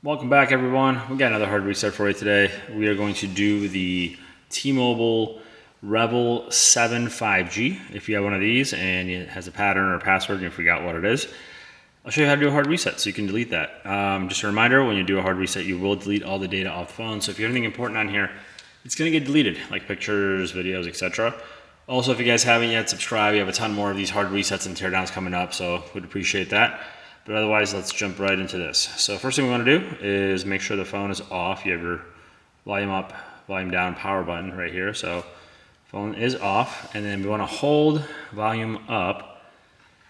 Welcome back, everyone. We got another hard reset for you today. We are going to do the T-Mobile REVVL75G. If you have one of these and it has a pattern or a password and you forgot what it is, I'll show you how to do a hard reset so you can delete that. Just a reminder, when you do a hard reset, you will delete all the data off the phone. So if you have anything important on here, it's going to get deleted, like pictures, videos, etc. Also, if you guys haven't yet, subscribe. We have a ton more of these hard resets and teardowns coming up, so we'd appreciate that. But otherwise, let's jump right into this. So first thing we want to do is make sure the phone is off. You have your volume up, volume down, power button right here. So phone is off, and then we want to hold volume up.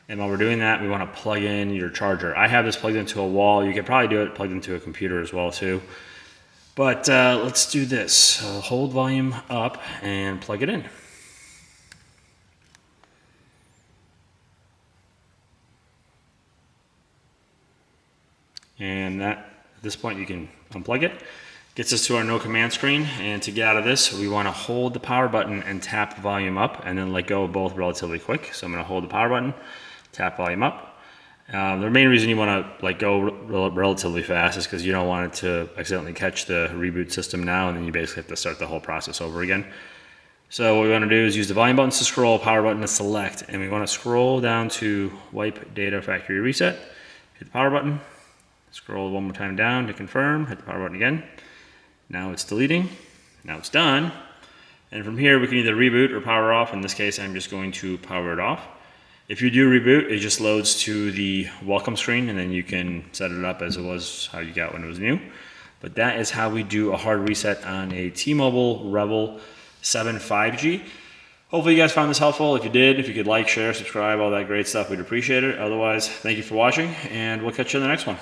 And while we're doing that, we want to plug in your charger. I have this plugged into a wall. You could probably do it plugged into a computer as well too. But let's do this. So hold volume up and plug it in. And at this point you can unplug it. Gets us to our no command screen, and to get out of this we want to hold the power button and tap volume up and then let go of both relatively quick. So I'm going to hold the power button, tap volume up. The main reason you want to let go relatively fast is because you don't want it to accidentally catch the reboot system now, and then you basically have to start the whole process over again. So what we want to do is use the volume buttons to scroll, power button to select, and we want to scroll down to wipe data factory reset, hit the power button, scroll one more time down to confirm, hit the power button again. Now it's deleting, now it's done. And from here we can either reboot or power off. In this case, I'm just going to power it off. If you do reboot, it just loads to the welcome screen, and then you can set it up as it was how you got when it was new. But that is how we do a hard reset on a T-Mobile REVVL75G. Hopefully you guys found this helpful. If you did, if you could like, share, subscribe, all that great stuff, we'd appreciate it. Otherwise, thank you for watching, and we'll catch you in the next one.